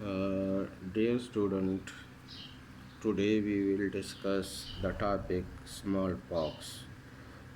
Dear student, today we will discuss the topic smallpox.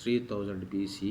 3000 BC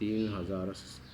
3000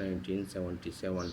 1977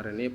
RNA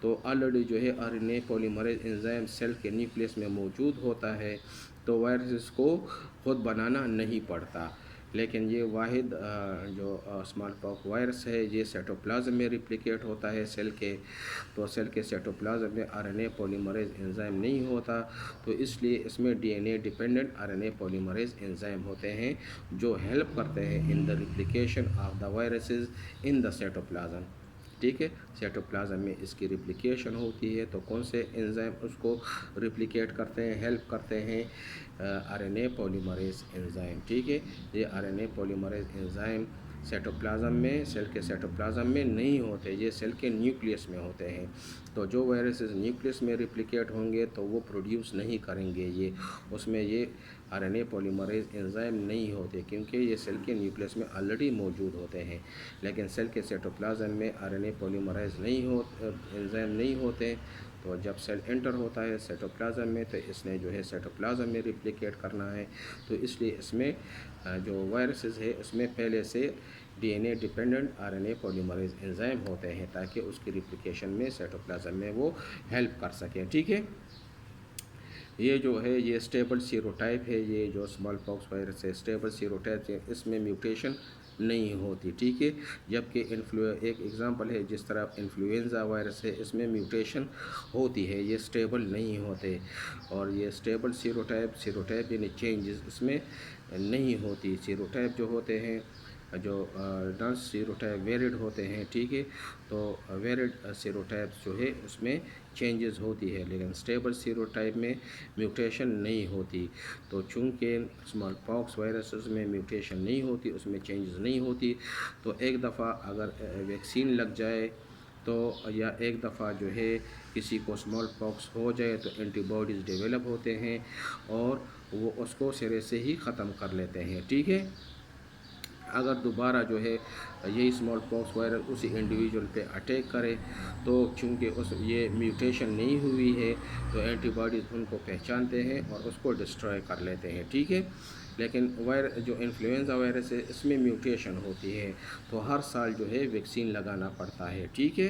تو already جو ہے RNA polymerase enzyme cell کے nucleus میں موجود ہوتا ہے، تو وائرسز کو خود بنانا نہیں پڑتا، لیکن یہ واحد جو اسمال پاک وائرس ہے یہ سیٹوپلازم میں ریپلیکیٹ ہوتا ہے سیل کے، تو سیل کے سیٹوپلازم میں RNA پولیمریز انزائم نہیں ہوتا، تو اس لیے اس میں DNA dependent RNA polymerase enzyme ہوتے ہیں جو ہیلپ کرتے ہیں ان دا replication of the viruses in دا سیٹوپلازم، ٹھیک ہے۔ سیٹوپلازم میں اس کی ریپلیکیشن ہوتی ہے، تو کون سے انزائم اس کو ریپلیکیٹ کرتے ہیں، ہیلپ کرتے ہیں؟ RNA پولیمریز انزائم، ٹھیک ہے۔ یہ RNA پولیمریز انزائم سیٹوپلازم میں، سیل کے سیٹوپلازم میں نہیں ہوتے، یہ سیل کے نیوکلیس میں ہوتے ہیں، تو جو وائرسز نیوکلیس میں ریپلیکیٹ ہوں گے تو وہ پروڈیوس نہیں کریں گے، یہ اس میں یہ RNA پولیمریز انزائم نہیں ہوتے، کیونکہ یہ سیل کے نیوکلیس میں آلریڈی موجود ہوتے ہیں، لیکن سیل کے سیٹوپلازم میں RNA پولیمریز انزائم نہیں ہوتے، تو جب سیل انٹر ہوتا ہے سیٹوپلازم میں تو اس نے جو ہے سیٹوپلازم میں ریپلیکیٹ کرنا ہے، تو اس لیے اس میں جو وائرسز ہے اس میں پہلے سے DNA dependent RNA polymerase enzyme ہوتے ہیں تاکہ اس کی ریپلیکیشن میں سیٹوپلازم میں وہ ہیلپ کر سکیں، ٹھیک ہے۔ یہ جو ہے یہ اسٹیبل سیروٹائپ ہے، یہ جو اسمال پاکس وائرس ہے اسٹیبل سیروٹائپ ہے، اس میں میوٹیشن نہیں ہوتی، ٹھیک ہے۔ جبکہ ایک ایگزامپل ہے جس طرح انفلوئنزا وائرس ہے، اس میں میوٹیشن ہوتی ہے، یہ اسٹیبل نہیں ہوتے، اور یہ اسٹیبل سیروٹائپ یعنی چینجز اس میں نہیں ہوتی، سیروٹائپ جو ہوتے ہیں جو ڈانس سیروٹائپ ویرڈ ہوتے ہیں، ٹھیک ہے، تو ویرڈ سیروٹائپ جو ہے اس میں چینجز ہوتی ہے، لیکن اسٹیبل سیروٹائپ میں میوٹیشن نہیں ہوتی، تو چونکہ اسمال پاکس وائرسز میں میوٹیشن نہیں ہوتی، اس میں چینجز نہیں ہوتی، تو ایک دفعہ اگر ویکسین لگ جائے تو یا ایک دفعہ جو ہے کسی کو اسمال پاکس ہو جائے تو اینٹی باڈیز ڈیولپ ہوتے ہیں اور وہ اس کو سرے سے ہی ختم کر لیتے ہیں، ٹھیک ہے۔ اگر دوبارہ جو ہے یہی اسمال پاکس وائرس اسی انڈیویجول پہ اٹیک کرے تو چونکہ یہ میوٹیشن نہیں ہوئی ہے تو اینٹی باڈیز ان کو پہچانتے ہیں اور اس کو ڈسٹروائے کر لیتے ہیں، ٹھیک ہے۔ لیکن جو انفلوئنزا وائرس ہے اس میں میوٹیشن ہوتی ہے، تو ہر سال جو ہے ویکسین لگانا پڑتا ہے، ٹھیک ہے،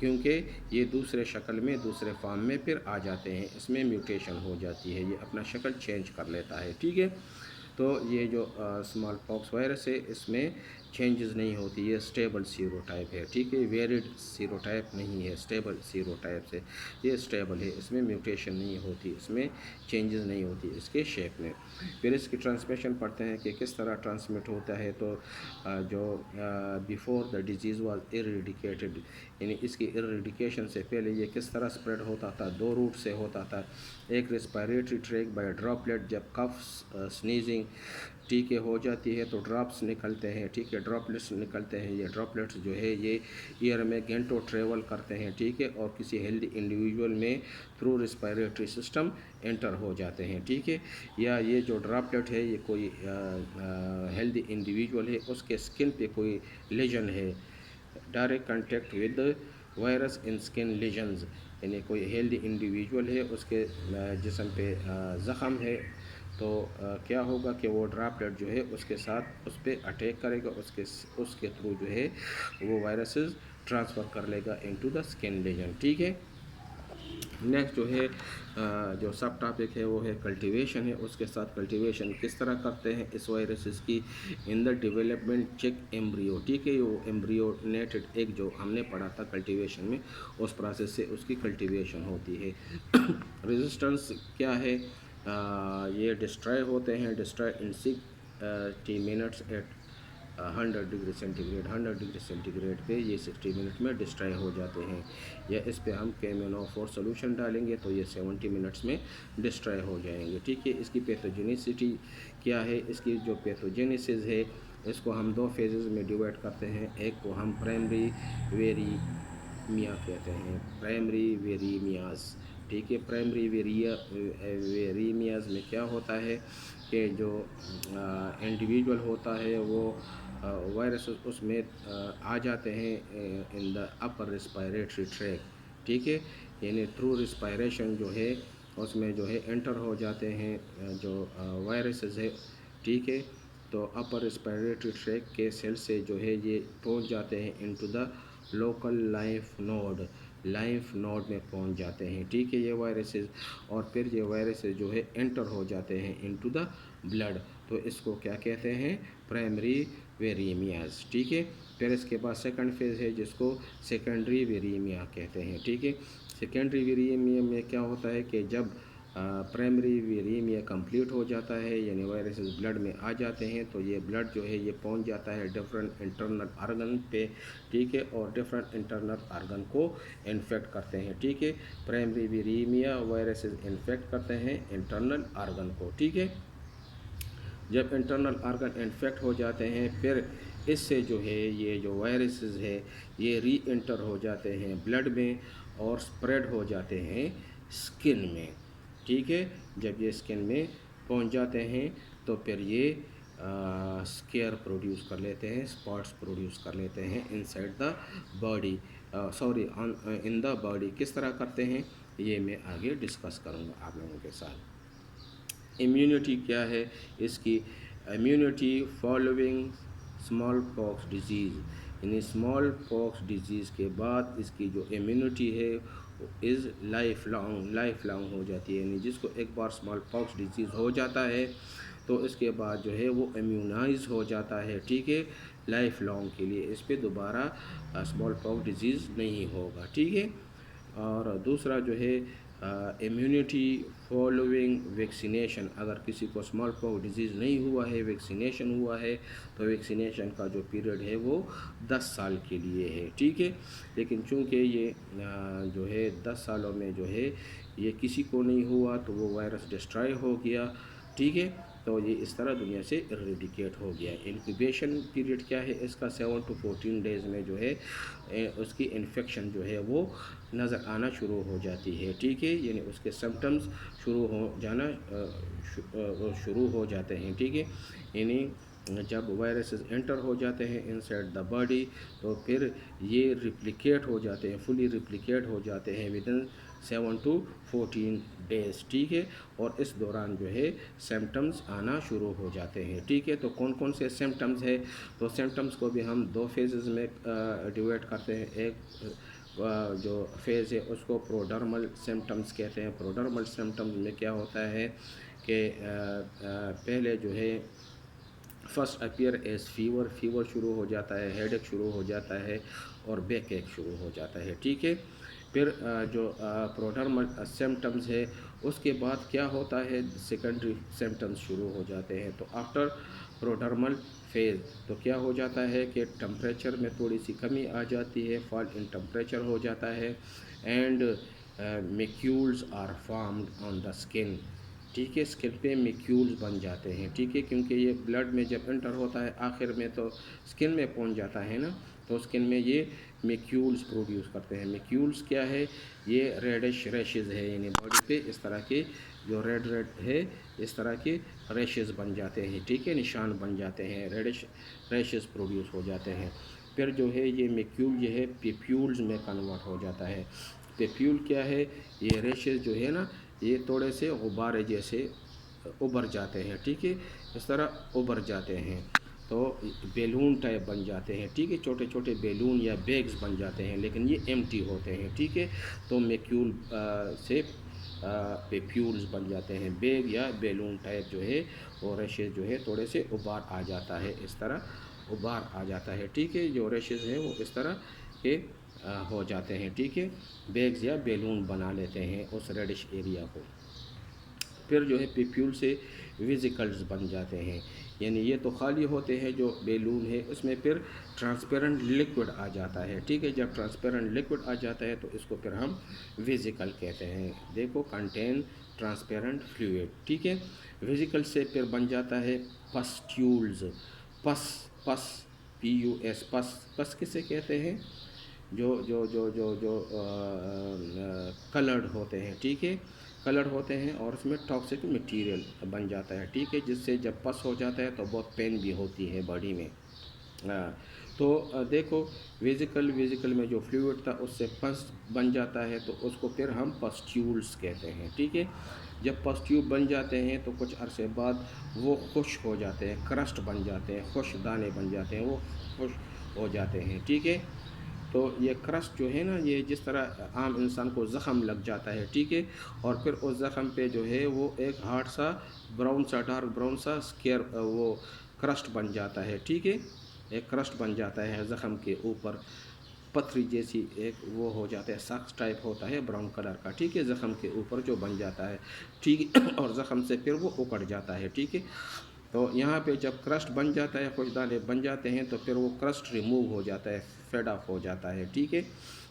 کیونکہ یہ دوسرے شکل میں دوسرے فارم میں پھر آ جاتے ہیں، اس میں میوٹیشن ہو جاتی ہے، یہ اپنا شکل چینج کر لیتا ہے، ٹھیک ہے۔ تو یہ جو اسمال پاکس وائرس ہے اس میں چینجز نہیں ہوتی، یہ اسٹیبل سیروٹائپ ہے، ٹھیک ہے، ویرڈ سیروٹائپ نہیں ہے، اسٹیبل سیروٹائپ سے یہ اسٹیبل ہے، اس میں میوٹیشن نہیں ہوتی، اس میں چینجز نہیں ہوتی اس کے شیپ میں۔ پھر اس کی ٹرانسمیشن پڑھتے ہیں کہ کس طرح ٹرانسمٹ ہوتا ہے، تو جو بیفور دا ڈیزیز واز ایریڈیکیٹڈ، یعنی اس کی ایریڈیکیشن سے پہلے یہ کس طرح اسپریڈ ہوتا تھا، دو روٹ سے ہوتا تھا، ایک ریسپائریٹری ٹریک بائی ڈراپلیٹ، جب کف سنیزنگ ٹھیک ہے ہو جاتی ہے تو ڈراپس نکلتے ہیں، ٹھیک ہے، ڈراپلیٹس نکلتے ہیں، یہ ڈراپلیٹس جو ہے یہ ایئر میں گھنٹوں ٹریول کرتے ہیں، ٹھیک ہے، اور کسی ہیلدی انڈیویجول میں تھرو ریسپائریٹری سسٹم انٹر ہو جاتے ہیں، ٹھیک ہے، یا یہ جو ڈراپلیٹ ہے یہ کوئی ہیلدی انڈیویجول ہے اس کے اسکن پہ کوئی لیجن ہے، direct contact with virus in skin legions, یعنی کوئی ہیلدی انڈیویجول ہے اس کے جسم پہ زخم ہے، تو کیا ہوگا کہ وہ ڈراپلیٹ جو ہے اس کے ساتھ اس پہ اٹیک کرے گا، اس کے تھرو جو ہے وہ وائرسز ٹرانسفر کر لے گا انٹو دا اسکن لیجن، ٹھیک ہے۔ نیکسٹ جو ہے جو سب ٹاپک ہے وہ ہے کلٹیویشن ہے، اس کے ساتھ کلٹیویشن کس طرح کرتے ہیں اس وائرسز کی ان دا ڈیولپمنٹ چیک ایمبریو، ٹھیک ہے، وہ ایمبریونیٹڈ ایک جو ہم نے پڑھا تھا کلٹیویشن میں، اس پروسیس سے اس کی کلٹیویشن ہوتی ہے۔ ریزسٹنس کیا ہے، یہ ڈسٹرائے ہوتے ہیں، destroy in 60 minutes at 100 degree centigrade, 100 degree centigrade پہ یہ 60 منٹ میں ڈسٹرائے ہو جاتے ہیں، یا اس پہ ہم KMnO4 سولوشن ڈالیں گے تو یہ 70 منٹس میں ڈسٹرائے ہو جائیں گے، ٹھیک ہے۔ اس کی پیتھوجینیسٹی کیا ہے، اس کی جو پیتھوجینیسس ہے اس کو ہم دو فیزز میں ڈیوائڈ کرتے ہیں، ایک کو ہم پرائمری ویریمیا کہتے ہیں، پرائمری ویریمیاز، ٹھیک ہے، پرائمری ویریمیاز میں کیا ہوتا ہے کہ جو انڈیویجول ہوتا ہے وہ وائرسز اس میں آ جاتے ہیں ان دا اپر ریسپائریٹری ٹریک، ٹھیک ہے، یعنی تھرو ریسپائریشن جو ہے اس میں جو ہے انٹر ہو جاتے ہیں جو وائرسز ہے، ٹھیک ہے، تو اپر ریسپائریٹری ٹریک کے سیل سے جو ہے یہ پہنچ جاتے ہیں into the local life node, life node میں پہنچ جاتے ہیں، ٹھیک ہے یہ وائرسز، اور پھر یہ وائرسز جو ہے انٹر ہو جاتے ہیں انٹو دا بلڈ، تو اس کو کیا کہتے ہیں؟ پرائمری ویریمیاز، ٹھیک ہے۔ پھر اس کے بعد سیکنڈ فیز ہے جس کو سیکنڈری ویریمیا کہتے ہیں، ٹھیک ہے۔ سیکنڈری ویریمیا میں کیا ہوتا ہے کہ جب پرائمری ویریمیا کمپلیٹ ہو جاتا ہے، یعنی وائرسز بلڈ میں آ جاتے ہیں، تو یہ بلڈ جو ہے یہ پہنچ جاتا ہے ڈفرینٹ انٹرنل آرگن پہ، ٹھیک ہے، اور ڈفرینٹ انٹرنل آرگن کو انفیکٹ کرتے ہیں، ٹھیک ہے۔ پرائمری ویریمیا وائرسز انفیکٹ کرتے ہیں انٹرنل آرگن کو، ٹھیک ہے۔ جب انٹرنل آرگن انفیکٹ ہو جاتے ہیں، پھر اس سے جو ہے یہ جو وائرسز ہے یہ ری انٹر ہو جاتے ہیں بلڈ میں اور سپریڈ ہو جاتے ہیں سکن میں، ٹھیک ہے۔ جب یہ اسکن میں پہنچ جاتے ہیں تو پھر یہ اسکیئر پروڈیوس کر لیتے ہیں، اسپاٹس پروڈیوس کر لیتے ہیں inside the body, in the body. کس طرح کرتے ہیں یہ میں آگے ڈسکس کروں گا آپ لوگوں کے ساتھ۔ امیونٹی کیا ہے اس کی؟ امیونٹی فالوئنگ اسمال پاکس ڈیزیز، یعنی اسمال پاکس ڈیزیز کے بعد اس کی جو امیونٹی ہے از لائف لانگ ہو جاتی ہے، یعنی جس کو ایک بار اسمال پاکس ڈیزیز ہو جاتا ہے تو اس کے بعد جو ہے وہ امیونائز ہو جاتا ہے، ٹھیک ہے، لائف لانگ کے لیے، اس پہ دوبارہ اسمال پاکس ڈیزیز نہیں ہوگا، ٹھیک ہے۔ اور دوسرا جو ہے امیونٹی فالوئنگ ویکسینیشن، اگر کسی کو اسمال پاکس ڈیزیز نہیں ہوا ہے، ویکسینیشن ہوا ہے، تو ویکسینیشن کا جو پیریڈ ہے وہ 10 سال کے لیے ہے، ٹھیک ہے۔ لیکن چونکہ یہ جو ہے 10 سالوں میں جو ہے یہ کسی کو نہیں ہوا تو وہ وائرس ڈسٹرائے ہو گیا، ٹھیک ہے، تو یہ اس طرح دنیا سے ایریڈیکیٹ ہو گیا۔ انکیوبیشن پیریڈ کیا ہے اس کا؟ 7 to 14 ڈیز میں جو ہے اس کی انفیکشن جو ہے وہ نظر آنا شروع ہو جاتی ہے، ٹھیک ہے، یعنی اس کے سمپٹمز شروع ہو جاتے ہیں، ٹھیک ہے۔ یعنی جب وائرسز انٹر ہو جاتے ہیں انسائڈ دا باڈی تو پھر یہ ریپلیکیٹ ہو جاتے ہیں، فلی ریپلیکیٹ ہو جاتے ہیں ودن 7 to 14 ڈیز، ٹھیک ہے، اور اس دوران جو ہے سمپٹمز آنا شروع ہو جاتے ہیں، ٹھیک ہے۔ تو کون کون سے سمپٹمز ہے؟ تو سمپٹمز کو بھی ہم 2 فیزز میں ڈیوائڈ کرتے ہیں۔ ایک جو فیز ہے اس کو پروڈرمل سمپٹمز کہتے ہیں۔ پروڈرمل سمپٹمز میں کیا ہوتا ہے کہ پہلے جو ہے فرسٹ اپیئر ایز فیور شروع ہو جاتا ہے، ہیڈ ایک شروع ہو جاتا ہے اور بیک ایک شروع ہو جاتا ہے، ٹھیک ہے۔ پھر جو پروڈرمل سمپٹمز ہے اس کے بعد کیا ہوتا ہے؟ سیکنڈری سمپٹمز شروع ہو جاتے ہیں۔ تو آفٹر پروڈرمل فیز تو کیا ہو جاتا ہے کہ ٹمپریچر میں تھوڑی سی کمی آ جاتی ہے، فال ان ٹمپریچر ہو جاتا ہے، and macules are formed on the skin, ٹھیک ہے، اسکن پہ میکیولز بن جاتے ہیں، ٹھیک ہے، کیونکہ یہ بلڈ میں جب انٹر ہوتا ہے آخر میں تو اسکن میں پہنچ جاتا ہے نا، تو اسکن میں یہ میکیولز پروڈیوس کرتے ہیں۔ میکیولز کیا ہے؟ یہ ریڈش ریشز ہے، یعنی باڈی پہ اس طرح کے جو ریڈ ہے اس طرح کے ریشز بن جاتے ہیں، ٹھیک ہے، نشان بن جاتے ہیں، ریشز پروڈیوس ہو جاتے ہیں۔ پھر جو ہے یہ میکیول یہ ہے پیپیولز میں کنورٹ ہو جاتا ہے۔ پیپیول کیا ہے؟ یہ ریشز جو ہے نا یہ تھوڑے سے غبارے جیسے ابھر جاتے ہیں، ٹھیک ہے، اس طرح ابھر جاتے ہیں تو بیلون ٹائپ بن جاتے ہیں، ٹھیک ہے، چھوٹے چھوٹے بیلون یا بیگز بن جاتے ہیں، لیکن یہ ایمٹی ہوتے ہیں، ٹھیک ہے۔ تو میکیول سے پیپیولز بن جاتے ہیں، بیگ یا بیلون ٹائپ جو ہے وہ ریشز جو ہے تھوڑے سے ابھار آ جاتا ہے، اس طرح ابھار آ جاتا ہے، ٹھیک ہے، جو ریشز ہیں وہ اس طرح کے ہو جاتے ہیں، ٹھیک ہے، بیگز یا بیلون بنا لیتے ہیں اس ریڈش ایریا کو۔ پھر جو ہے پیپیول سے ویزیکلز بن جاتے ہیں، یعنی یہ تو خالی ہوتے ہیں جو بیلون ہے، اس میں پھر ٹرانسپیرنٹ لیکوڈ آ جاتا ہے، ٹھیک ہے، جب ٹرانسپیرنٹ لیکوڈ آ جاتا ہے تو اس کو پھر ہم ویزیکل کہتے ہیں، دیکھو کنٹین ٹرانسپیرنٹ فلوئڈ، ٹھیک ہے۔ ویزیکل سے پھر بن جاتا ہے پسٹیولز، پس پس کسے کہتے ہیں؟ جو کلرڈ ہوتے ہیں، ٹھیک ہے، کلرڈ ہوتے ہیں اور اس میں ٹاکسک مٹیریل بن جاتا ہے، ٹھیک ہے، جس سے جب پس ہو جاتا ہے تو بہت پین بھی ہوتی ہے باڈی میں۔ تو دیکھو ویزیکل میں جو فلوئڈ تھا اس سے پس بن جاتا ہے تو اس کو پھر ہم پسٹیولز کہتے ہیں، ٹھیک ہے۔ جب پسٹیول بن جاتے ہیں تو کچھ عرصے بعد وہ خشک ہو جاتے ہیں، کرسٹ بن جاتے ہیں، خشک دانے بن جاتے ہیں، وہ خشک ہو جاتے ہیں، ٹھیک ہے۔ تو یہ کرسٹ جو ہے نا، یہ جس طرح عام انسان کو زخم لگ جاتا ہے، ٹھیک ہے، اور پھر اس زخم پہ جو ہے وہ ایک ہارڈ سا براؤن سا ڈارک براؤن سا اسکیئر وہ کرسٹ بن جاتا ہے، ٹھیک ہے، ایک کرسٹ بن جاتا ہے زخم کے اوپر، پتھری جیسی ایک وہ ہو جاتا ہے، ساکس ٹائپ ہوتا ہے براؤن کلر کا، ٹھیک ہے، زخم کے اوپر جو بن جاتا ہے، ٹھیک ہے، اور زخم سے پھر وہ اکڑ جاتا ہے، ٹھیک ہے۔ تو یہاں پہ جب کرسٹ بن جاتا ہے، کچھ دانے بن جاتے ہیں، تو پھر وہ کرسٹ ریموو ہو جاتا ہے، فیڈ آف ہو جاتا ہے، ٹھیک ہے،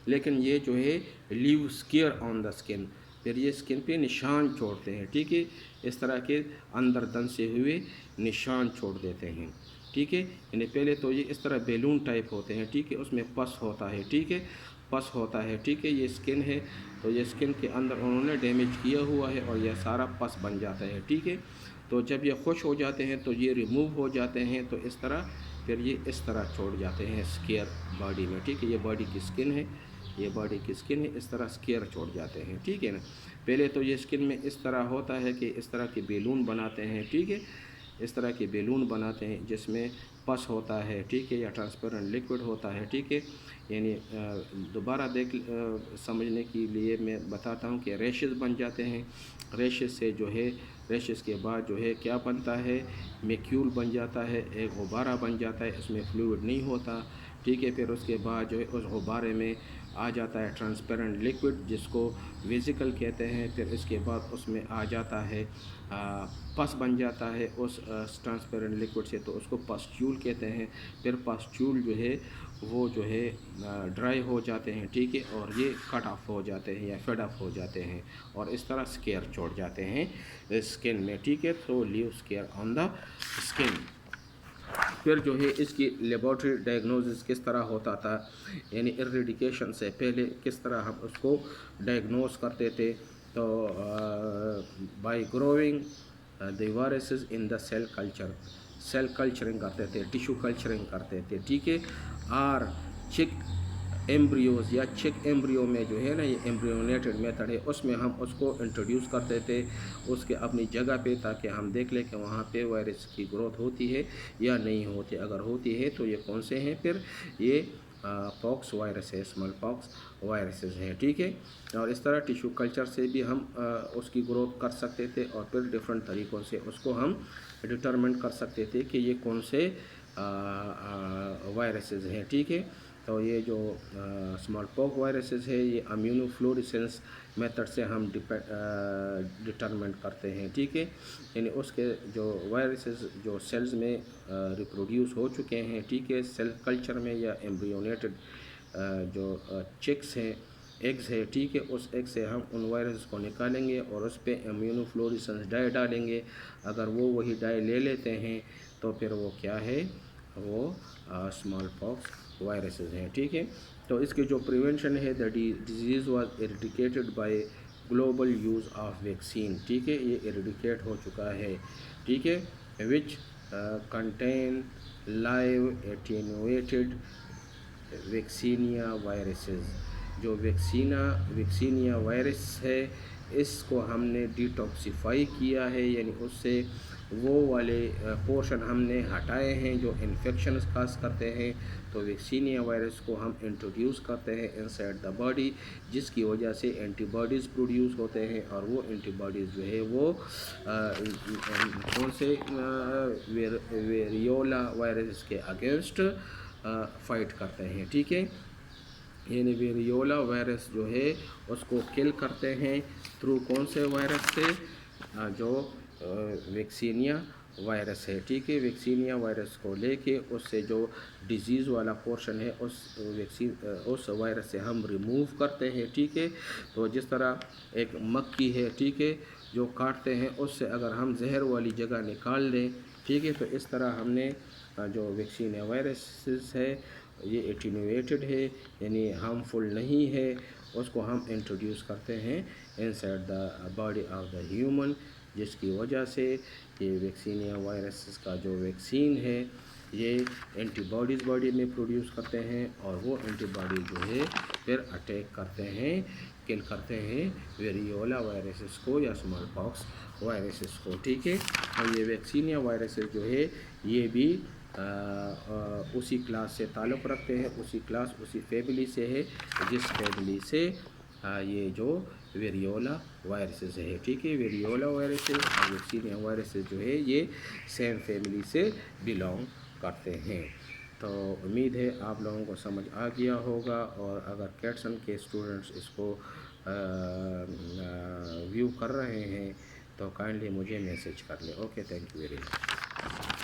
لیکن یہ جو ہے لیو اسکیئر آن دا اسکن، پھر یہ اسکن پہ نشان چھوڑتے ہیں، ٹھیک ہے، اس طرح کے اندر دن سے ہوئے نشان چھوڑ دیتے ہیں، ٹھیک ہے، یعنی پہلے تو یہ اس طرح بیلون ٹائپ ہوتے ہیں، ٹھیک ہے، اس میں پس ہوتا ہے، ٹھیک ہے، پس ہوتا ہے، ٹھیک ہے، یہ اسکن ہے، تو یہ اسکن کے اندر انہوں نے ڈیمیج کیا ہوا ہے اور یہ سارا پس بن جاتا ہے، ٹھیک ہے، تو جب یہ خوش ہو جاتے ہیں تو یہ ریموو ہو جاتے ہیں، تو اس طرح پھر یہ اس طرح چھوڑ جاتے ہیں اسکیئر باڈی میں، ٹھیک ہے، یہ باڈی کی اسکن ہے، یہ باڈی کی اسکن ہے، اس طرح اسکیئر چھوڑ جاتے ہیں، ٹھیک ہے نا۔ پہلے تو یہ اسکن میں اس طرح ہوتا ہے کہ اس طرح کے بیلون بناتے ہیں، ٹھیک ہے، اس طرح کے بیلون بناتے ہیں جس میں پس ہوتا ہے، ٹھیک ہے، یا ٹرانسپیرنٹ لکوڈ ہوتا ہے، ٹھیک ہے، یعنی دوبارہ سمجھنے کے لیے میں بتاتا ہوں کہ ریشز بن جاتے ہیں، ریشز سے جو ہے، ریشز کے بعد جو ہے کیا بنتا ہے، میکیول بن جاتا ہے، ایک غبارہ بن جاتا ہے، اس میں فلوئڈ نہیں ہوتا، ٹھیک ہے، پھر اس کے بعد جو ہے اس غبارے میں آ جاتا ہے ٹرانسپیرنٹ لکوڈ جس کو ویزیکل کہتے ہیں، پھر اس کے بعد اس میں آ جاتا ہے پس بن جاتا ہے اس ٹرانسپیرنٹ لکوڈ سے، تو اس کو پاسچیول کہتے ہیں، پھر پاسچیول جو ہے وہ جو ہے ڈرائی ہو جاتے ہیں، ٹھیک ہے، اور یہ کٹ آف ہو جاتے ہیں یا فیڈ آف ہو جاتے ہیں اور اس طرح اسکیئر چھوڑ جاتے ہیں اسکن میں، ٹھیک ہے، تو لیو اسکیئر آن دا اسکن۔ پھر جو ہے اس کی لیبارٹری ڈائگنوزس کس طرح ہوتا تھا، یعنی ایریڈیکیشن سے پہلے کس طرح ہم اس کو ڈائگنوز کرتے تھے، تو by growing the viruses in the cell culture, cell culturing کرتے تھے، ٹیشو کلچرنگ کرتے تھے، ٹھیک ہے، اور چک ایمبریوز یا چک ایمبریو میں جو ہے نا، یہ ایمبریونیٹڈ میتھڈ ہے، اس میں ہم اس کو انٹروڈیوس کرتے تھے اس کے اپنی جگہ پہ، تاکہ ہم دیکھ لیں کہ وہاں پہ وائرس کی گروتھ ہوتی ہے یا نہیں ہوتی، اگر ہوتی ہے تو یہ کون سے ہیں، پھر یہ پاکس وائرس ہے، اسمال پاکس وائرسز ہیں، ٹھیک ہے، اور اس طرح ٹیشو کلچر سے بھی ہم اس کی گروتھ کر سکتے تھے، اور پھر ڈفرینٹ طریقوں سے اس کو ہم ڈٹرمنٹ کر سکتے تھے کہ یہ کون سے وائرسز ہیں، ٹھیک ہے، تو یہ جو اسمال پاک وائرسز ہے یہ امیونو فلوریسنس میتھڈ سے ہم ڈٹرمنٹ کرتے ہیں، ٹھیک ہے، یعنی اس کے جو وائرسز جو سیلز میں ریپروڈیوس ہو چکے ہیں، ٹھیک ہے، سیل کلچر میں یا ایمبریونیٹڈ جو چکس ہیں، ایگز ہے، ٹھیک ہے، اس ایگ سے ہم ان وائرس کو نکالیں گے اور اس پہ امیونو فلوریسنس ڈائی ڈالیں گے، اگر وہ وہی ڈائی لے لیتے ہیں تو پھر وہ کیا ہے، وہ اسمال پاکس وائرسز ہیں، ٹھیک ہے، تو اس کی جو پریونشن ہے، the disease was eradicated by global use of vaccine, ٹھیک ہے، یہ ایریڈیکیٹ ہو چکا ہے، ٹھیک ہے، which contain live attenuated vaccinia viruses, جو ویکسینیا وائرس ہے اس کو ہم نے ڈیٹاکسیفائی کیا ہے، یعنی اس سے وہ والے پورشن ہم نے ہٹائے ہیں جو انفیکشنز کاز کرتے ہیں، تو ویکسینیا وائرس کو ہم انٹروڈیوس کرتے ہیں انسائڈ دا باڈی، جس کی وجہ سے اینٹی باڈیز پروڈیوس ہوتے ہیں، اور وہ اینٹی باڈیز جو ہے وہ کون سے ویریولا وائرس کے اگینسٹ فائٹ کرتے ہیں، ٹھیک ہے، یعنی ویریولا وائرس جو ہے اس کو کل کرتے ہیں تھرو کون سے وائرس سے، جو ویکسینیا وائرس ہے، ٹھیک ہے، ویکسینیا وائرس کو لے کے اس سے جو ڈیزیز والا پورشن ہے اس وائرس سے ہم ریموو کرتے ہیں، ٹھیک ہے، تو جس طرح ایک مکھی ہے، ٹھیک ہے، جو کاٹتے ہیں اس سے اگر ہم زہر والی جگہ نکال دیں، ٹھیک ہے، تو اس طرح ہم نے جو ویکسینیا وائرسز ہے یہ ایٹینویٹڈ ہے، یعنی ہارمفل نہیں ہے، اس کو ہم انٹروڈیوس کرتے ہیں inside the body of the human, جس کی وجہ سے یہ ویکسینیا وائرسز کا جو ویکسین ہے یہ اینٹی باڈیز باڈی میں پروڈیوس کرتے ہیں، اور وہ اینٹی باڈی جو ہے پھر اٹیک کرتے ہیں، کل کرتے ہیں ویریولا وائرسز کو یا اسمال پاکس وائرسز کو، ٹھیک ہے، اور یہ ویکسینیا وائرسز جو ہے یہ بھی اسی کلاس سے تعلق رکھتے ہیں، اسی کلاس اسی فیملی سے ہے جس فیملی سے یہ جو ویریولا وائرسز ہے، ٹھیک ہے، ویریولا وائرسز اور یکسینیا وائرسز جو ہے یہ سیم فیملی سے بلانگ کرتے ہیں۔ تو امید ہے آپ لوگوں کو سمجھ آ گیا ہوگا، اور اگر کیٹسن کے اسٹوڈنٹس اس کو ویو کر رہے ہیں تو کائنڈلی مجھے میسیج کر لیں۔ Okay, thank you very much.